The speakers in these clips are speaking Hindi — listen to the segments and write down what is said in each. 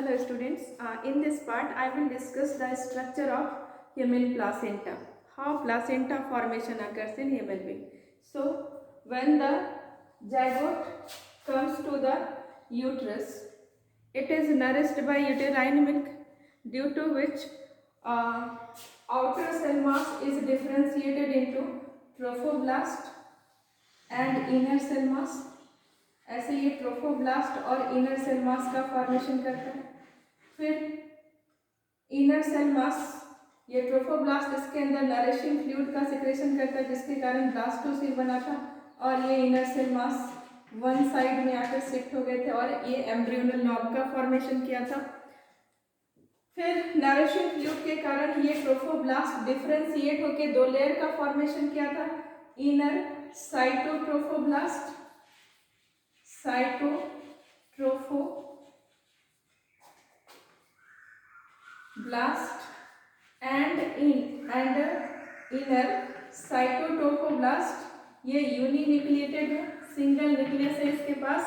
Hello students, in this part I will discuss the structure of human placenta, how placenta formation occurs in human being. So when the zygote comes to the uterus, it is nourished by uterine milk, due to which outer cell mass is differentiated into trophoblast and inner cell mass. ऐसे ये ट्रोफोब्लास्ट और इनर सेल मास का फॉर्मेशन करता है. फिर इनर सेल मास, ये ट्रोफोब्लास्ट इसके अंदर नरिशिंग फ्लूइड का सिक्रेशन करता है जिसके कारण ब्लास्टोसिल बना था और ये inner cell mass one side में आकर शिफ्ट हो गए थे और ये एम्ब्रियोनल नॉब का फॉर्मेशन किया था. फिर नरिशिंग फ्लूइड के कारण ये ट्रोफोब्लास्ट डिफरेंशिएट होकर दो लेयर का फॉर्मेशन किया था, inner cytotrophoblast and inner cytotrophoblast. ये यूनिन्यूक्लिएटेड है, सिंगल न्यूक्लियस है इसके पास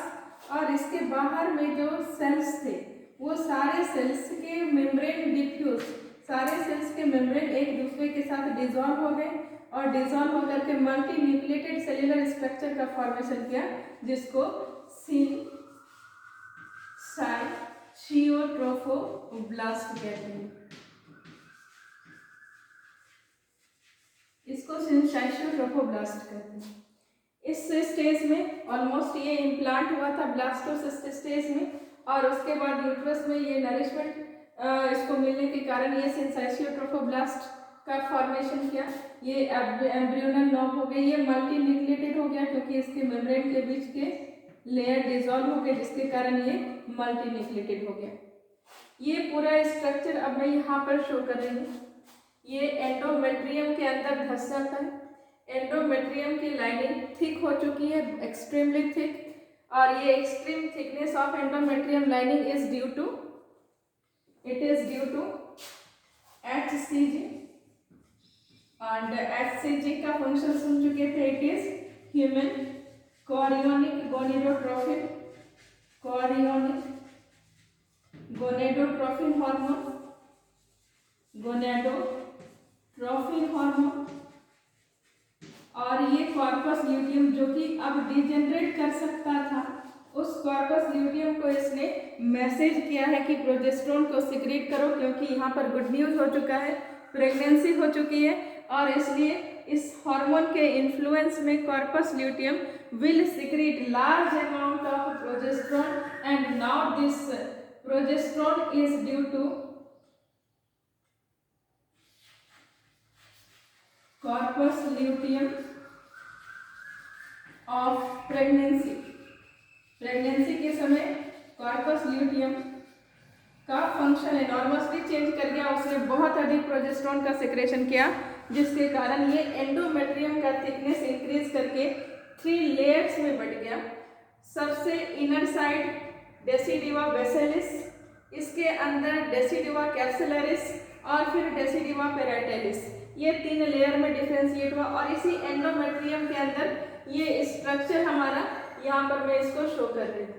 और इसके बाहर में जो सेल्स थे वो सारे सेल्स के मेम्ब्रेन डिफ्यूज, सारे सेल्स के मेम्ब्रेन एक दूसरे के साथ डिसॉल्व हो गए और डिसॉल्व होकर के मल्टी न्यूक्लिएटेड सेल्युलर स्ट्रक्चर का फॉर्मेशन किया जिसको सिनसाइशियोट्रोफोब्लास्ट कहते हैं. इसको सिनसाइशियोट्रोफोब्लास्ट कहते हैं. इस स्टेज में ऑलमोस्ट ये इम्प्लांट हुआ था ब्लास्टोसिस्ट स्टेज में और उसके बाद यूट्रस में ये नरिशमेंट इसको मिलने के कारण ये सिनसाइशियोट्रोफोब्लास्ट का फॉर्मेशन किया. ये एम्ब्रियोनल नॉब हो गई, ये मल्टी न्यूक्लिएटेड हो गया क्योंकि इसके मेम्ब्रेन के बीच के लेयर डिसॉल्व हो गए जिसके कारण ये मल्टी न्यूक्लिएटेड हो गया. ये पूरा स्ट्रक्चर अब मैं यहाँ पर शो कर रही हूँ. ये एंडोमेट्रियम के अंदर धंस जाता है. एंडोमेट्रियम की लाइनिंग थिक हो चुकी है, एक्सट्रीमली थिक, और ये extreme thickness of endometrium lining is due to HCG. And HCG का फंक्शन सुन चुके थे, it is human chorionic gonadotrophin hormone. और ये कॉर्पस ल्यूटियम जो कि अब डिजेनरेट कर सकता था, उस कॉर्पस ल्यूटियम को इसने मैसेज किया है कि प्रोजेस्टेरोन को सिक्रीट करो क्योंकि यहाँ पर गुड न्यूज़ हो चुका है, प्रेगनेंसी हो चुकी है और इसलिए इस हार्मोन के इन्फ्लुएंस में corpus luteum will secrete large amount of progesterone and now this progesterone is due to corpus luteum of pregnancy. Pregnancy के समय कॉर्पस ल्यूटियम का फंक्शन एनॉर्मसली चेंज कर गया, उसने बहुत अधिक प्रोजेस्टेरोन का सिक्रेशन किया जिसके कारण ये एंडोमेट्रियम का थिकनेस इंक्रीज करके 3 लेयर्स में बढ़ गया. सबसे इनर साइड डेसिडिवा बेसिलिस, इसके अंदर डेसिडिवा कैप्सुलरिस और फिर डेसिडिवा पेराइटलिस, ये 3 लेयर में डिफरेंशिएट हुआ और इसी एंडोमेट्रियम के अंदर ये स्ट्रक्चर हमारा यहाँ पर मैं इसको शो कर रही हूँ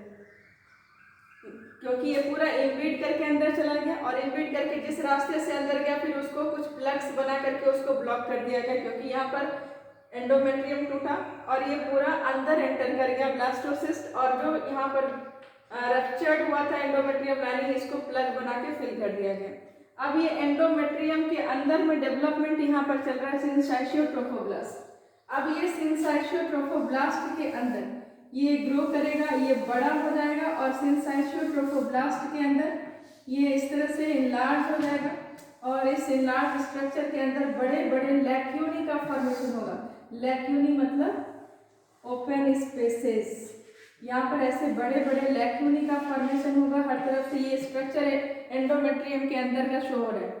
क्योंकि ये पूरा इम्बीड करके अंदर चला गया और इम्बीड करके जिस रास्ते से अंदर गया फिर उसको कुछ प्लग्स बना करके उसको ब्लॉक कर दिया गया क्योंकि यहाँ पर एंडोमेट्रियम टूटा और ये पूरा अंदर एंटर कर गया ब्लास्टोसिस्ट और जो यहाँ पर रप्चर्ड हुआ था एंडोमेट्रियम लाइनिंग, इसको प्लग बना के फिल कर दिया गया. अब ये एंडोमेट्रियम के अंदर में डेवलपमेंट यहाँ पर चल रहा है सिनसाइशियोट्रोफोब्लास्ट. अब ये सिनसाइशियोट्रोफोब्लास्ट के अंदर ये ग्रो करेगा, ये बड़ा हो जाएगा और सिनसाइशियोट्रोफोब्लास्ट के अंदर ये इस तरह से इनलार्ज हो जाएगा और इस इनलार्ज स्ट्रक्चर के अंदर बड़े बड़े लैक्यूनी का फॉर्मेशन होगा. लैक्यूनी मतलब ओपन स्पेसेस, यहाँ पर ऐसे बड़े बड़े लैक्यूनी का फॉर्मेशन होगा. हर तरफ से ये स्ट्रक्चर एंडोमेट्रियम के अंदर का शो हो रहा है.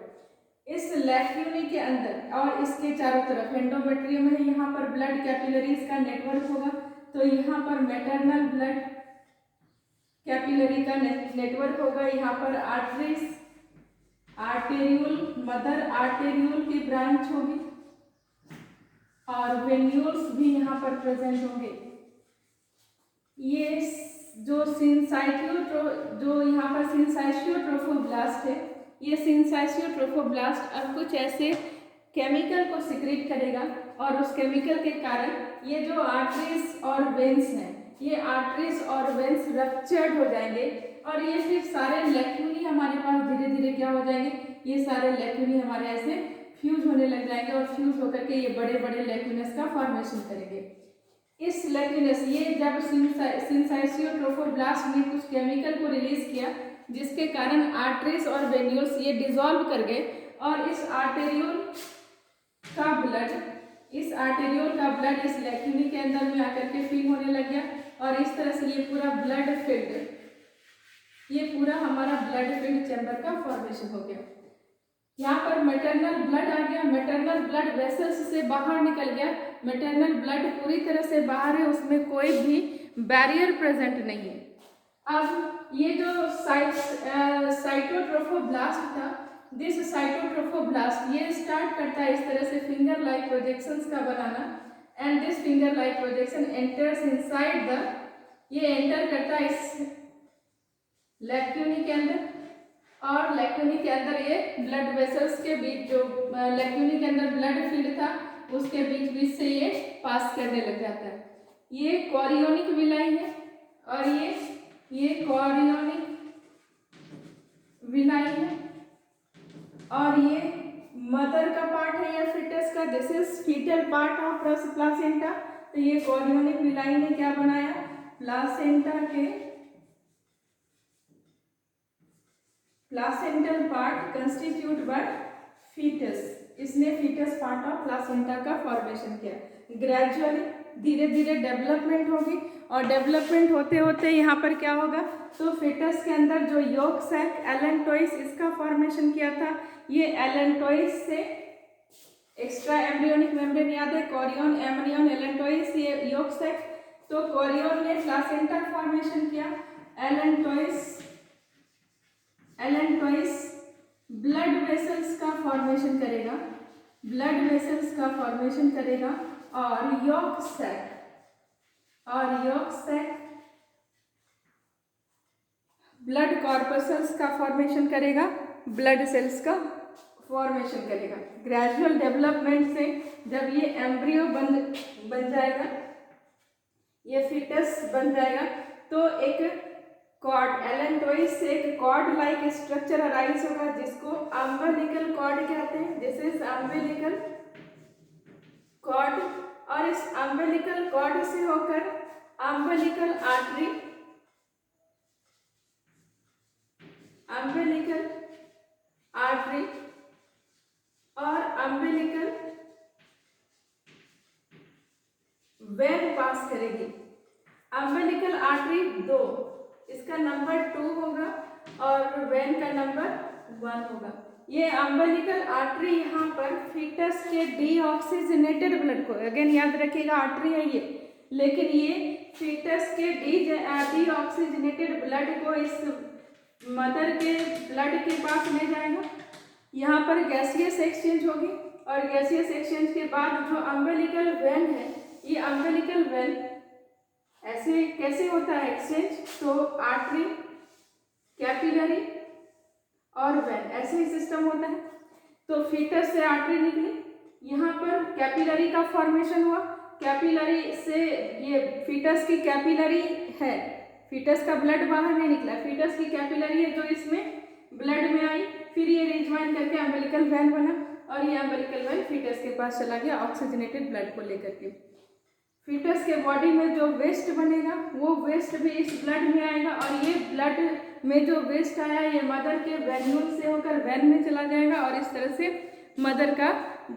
इस लैक्यूनी के अंदर और इसके चारों तरफ एंडोमेट्रियम है, यहाँ पर ब्लड कैपिलरीज का नेटवर्क होगा तो यहाँ पर मैटरनल ब्लड कैपिलरी का नेटवर्क होगा. यहाँ पर आर्टेरियूल, मदर आर्टेरियूल की ब्रांच होगी और वेन्यूल्स भी यहाँ पर प्रेजेंट होंगे. ये जो जो यहाँ पर सिंसाइशियोट्रोफोब्लास्ट है, ये सिंसाइशियोट्रोफोब्लास्ट अब कुछ ऐसे केमिकल को सिक्रीट करेगा और उस केमिकल के कारण ये जो आर्टरीज और वेन्स हैं, ये आर्टरीज और वेन्स रप्चर्ड हो जाएंगे और ये फिर सारे लेक्यूनी हमारे पास धीरे धीरे क्या हो जाएंगे, ये सारे लेक्यूनी हमारे ऐसे फ्यूज होने लग जाएंगे और फ्यूज होकर के ये बड़े बड़े लेक्यूनस का फॉर्मेशन करेंगे। इस लेक्यूनस, ये जब सिंसाइशियोट्रोफोब्लास्ट ने कुछ केमिकल को रिलीज किया जिसके कारण आर्टरीज और वेन्यूल्स ये डिसॉल्व कर गए और इस आर्टेरियोल का ब्लड इस लेक्यूनी के अंदर में आकर के फिल होने लग गया और इस तरह से ये पूरा ब्लड फिल्ड, ये पूरा हमारा ब्लड फिल्ड चैम्बर का फॉर्मेशन हो गया। यहाँ पर मैटरनल ब्लड आ गया, मैटरनल ब्लड वेसल्स से बाहर निकल गया, मैटरनल ब्लड पूरी तरह से बाहर है, उसमें कोई भी बैरियर प्रेजेंट नहीं है। अब ये जो साइटोट्रोफोब्लास्ट था, दिस साइटोट्रोफोब्लास्ट ये स्टार्ट करता है इस तरह से फिंगर लाइक प्रोजेक्शंस का बनाना and this finger like projection enters inside the, ये एंटर करता है इस लेक्यूनी के अंदर और लेक्यूनी के अंदर ये ब्लड वेसल्स के बीच, जो लेक्यूनी के अंदर ब्लड फील्ड था उसके बीच बीच से ये पास करने लग जाता है। ये कोरियोनिक विलाई है और ये कोरियोनिक विलाई है और ये मदर का पार्ट है या फिटस का, this is fetal part of placenta. तो ये कोरियोनिक विलाई ने क्या बनाया, placental part constitute by fetus, इसने फीटस पार्ट ऑफ प्लासेंटा का फॉर्मेशन किया। ग्रेजुअली धीरे धीरे डेवलपमेंट होगी और डेवलपमेंट होते होते यहाँ पर क्या होगा, तो फीटस के अंदर जो योक सैक एलेंटोइस इसका फॉर्मेशन किया था, ये एलेंटोइस से एक्स्ट्रा एम्ब्रियोनिक मेम्ब्रेन याद है, कोरियन, एमनियन, एलेंटोइस, ये योक सैक, तो कोरियन ने प्लासेंटा फॉर्मेशन किया, एलेंटोइस ब्लड वेसल्स का फॉर्मेशन करेगा, और योक सैक ब्लड कॉर्पसल्स का फॉर्मेशन करेगा, ब्लड सेल्स का फॉर्मेशन करेगा। ग्रेजुअल डेवलपमेंट से जब ये एम्ब्रियो बन जाएगा, ये फिटस बन जाएगा, तो एक कॉर्ड, एलेंटोइस से एक कॉर्ड लाइक स्ट्रक्चर अराइज होगा जिसको अम्बिलिकल कॉर्ड कहते हैं, दिस इज अम्बिलिकल कॉर्ड, और इस अम्बिलिकल कॉर्ड से होकर अम्बिलिकल आर्टरी और अम्बिलिकल वेन पास करेगी। अम्बिलिकल आर्टरी 2, इसका नंबर 2 होगा और वेन का नंबर 1 होगा। ये अम्बिलिकल आर्टरी यहाँ पर फीटस के डीऑक्सीजनेटेड ब्लड को, अगेन याद रखिएगा आर्टरी है ये, लेकिन ये फीटस के डीऑक्सीजनेटेड ब्लड को इस मदर के ब्लड के पास ले जाएगा। यहाँ पर गैसियस एक्सचेंज होगी और गैसियस एक्सचेंज के बाद जो अम्बिलिकल वेन है, ये अम्बिलिकल वेन ऐसे कैसे होता है एक्सचेंज, तो आर्टरी, कैपिलरी और वेन, ऐसे ही सिस्टम होता है। तो फीटस से आर्टरी निकली, यहाँ पर कैपिलरी का फॉर्मेशन हुआ, कैपिलरी से ये फीटस की कैपिलरी है, फीटस का ब्लड बाहर नहीं निकला, फीटस की कैपिलरी है जो इसमें ब्लड में आई, फिर ये रिज्वाइन करके अम्बिलिकल वेन बना और ये अम्बिलिकल वेन फीटस के पास चला गया ऑक्सीजनेटेड ब्लड को लेकर के। फीटस के बॉडी में जो वेस्ट बनेगा वो वेस्ट भी इस ब्लड में आएगा और ये ब्लड में जो वेस्ट आया ये मदर के वेन्यूल से होकर वेन में चला जाएगा और इस तरह से मदर का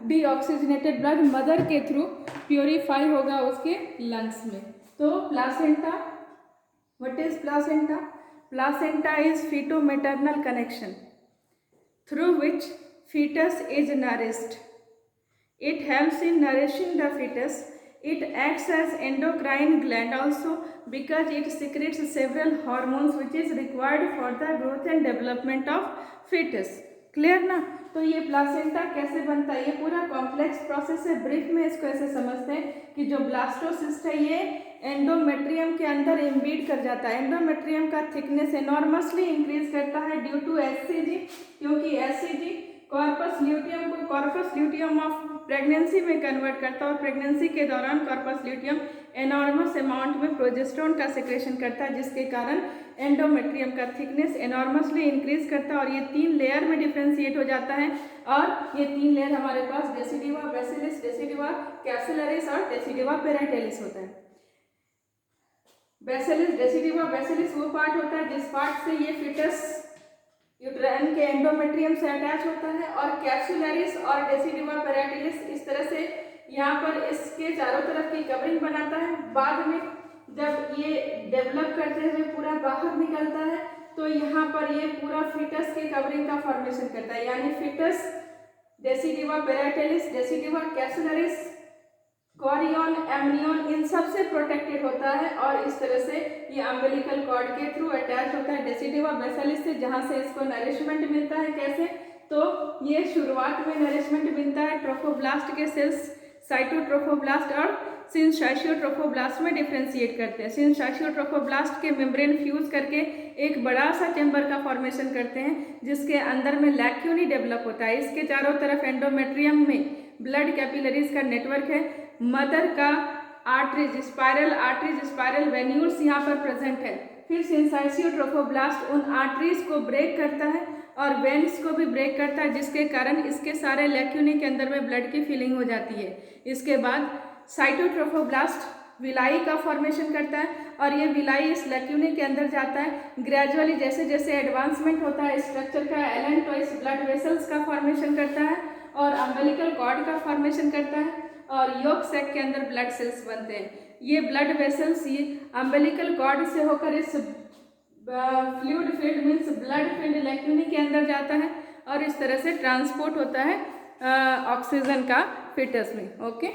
डीऑक्सीजनेटेड ब्लड मदर के थ्रू प्योरीफाई होगा उसके लंग्स में। तो placenta, what is placenta? Placenta is feto maternal connection through which fetus is nourished. It helps in nourishing the fetus. It acts as endocrine gland also because it secretes several hormones which is required for the growth and development of fetus. Clear ना? तो ये प्लासेंटा कैसे बनता है, ये पूरा कॉम्प्लेक्स प्रोसेस है। ब्रीफ में इसको ऐसे समझते हैं कि जो ब्लास्टोसिस्ट है ये एंडोमेट्रियम के अंदर एम्बीड कर जाता है। एंडोमेट्रियम का थिकनेस एनॉर्मसली इंक्रीज करता है ड्यू टू एचसीजी, क्योंकि एचसीजी कॉर्पस ल्यूटियम को कॉर्पस ल्यूटियम ऑफ प्रेगनेंसी में कन्वर्ट करता है और प्रेगनेंसी के दौरान कॉर्पस ल्यूटियम एनॉर्मस अमाउंट में प्रोजेस्टेरोन का सेक्रेशन करता है, जिसके कारण एंडोमेट्रियम का थिकनेस एनॉर्मसली इंक्रीज करता है और ये 3 लेयर में डिफ्रेंशिएट हो जाता है। और ये 3 लेयर हमारे पास डेसिडिवा बेसिलिस, डेसिडिवा कैप्सुलरिस और डेसिडिवा पेराइटेलिस होता है। बेसिलिस, डेसिडिवा बेसिलिस वो पार्ट होता है जिस पार्ट से ये फिटस यूट्राइन के एंडोमेट्रियम से अटैच होता है, और कैप्सुलरिस और डेसिडिवा पेराइटेलिस इस तरह से यहाँ पर इसके चारों तरफ की कवरिंग बनाता है। बाद में जब ये डेवलप करते हुए पूरा बाहर निकलता है तो यहाँ पर ये पूरा फिटस के कवरिंग का फॉर्मेशन करता है, यानी फिटस डेसिडिवा पेराइटेलिस, डेसिडिवा कैप्सुलरिस, कॉरियन, एमनियन इन सब से प्रोटेक्टेड होता है और इस तरह से ये अम्बिलिकल कॉर्ड के थ्रू अटैच होता है डेसिडिवा बेसिलिस से, जहाँ से इसको नरिशमेंट मिलता है। कैसे? तो ये शुरुआत में नरिशमेंट मिलता है ट्रोफोब्लास्ट के सेल्स साइटोट्रोफोब्लास्ट और सिंसाइशियोट्रोफोब्लास्ट में डिफ्रेंशिएट करते हैं। सिंसाइशियोट्रोफोब्लास्ट के मेम्ब्रेन फ्यूज करके एक बड़ा सा चैम्बर का फॉर्मेशन करते हैं जिसके अंदर में लैक्यूनी डेवलप होता है। इसके चारों तरफ एंडोमेट्रियम में ब्लड कैपिलरीज का नेटवर्क है। मदर का आर्टरीज, स्पाइरल वेन्यूल्स यहाँ पर प्रेजेंट है। फिर सिंसाइशियोट्रोफोब्लास्ट उन आर्टरीज को ब्रेक करता है और वेन्स को भी ब्रेक करता है, जिसके कारण इसके सारे लैक्यूनी के अंदर में ब्लड की फिलिंग हो जाती है। इसके बाद साइटोट्रोफोब्लास्ट विलाई का फॉर्मेशन करता है और ये विलाई इस लैक्यूनी के अंदर जाता है। ग्रेजुअली जैसे जैसे एडवांसमेंट होता है स्ट्रक्चर का, एलन तो इस ब्लड वेसल्स का फॉर्मेशन करता है और अम्बिलिकल कॉर्ड का फॉर्मेशन करता है और योक सैक के अंदर ब्लड सेल्स बनते हैं। ये ब्लड वेसल्स ये अम्बिलिकल कॉर्ड से होकर इस fluid filled means blood filled lacunae के अंदर जाता है और इस तरह से ट्रांसपोर्ट होता है ऑक्सीजन का फिटस में। ओके।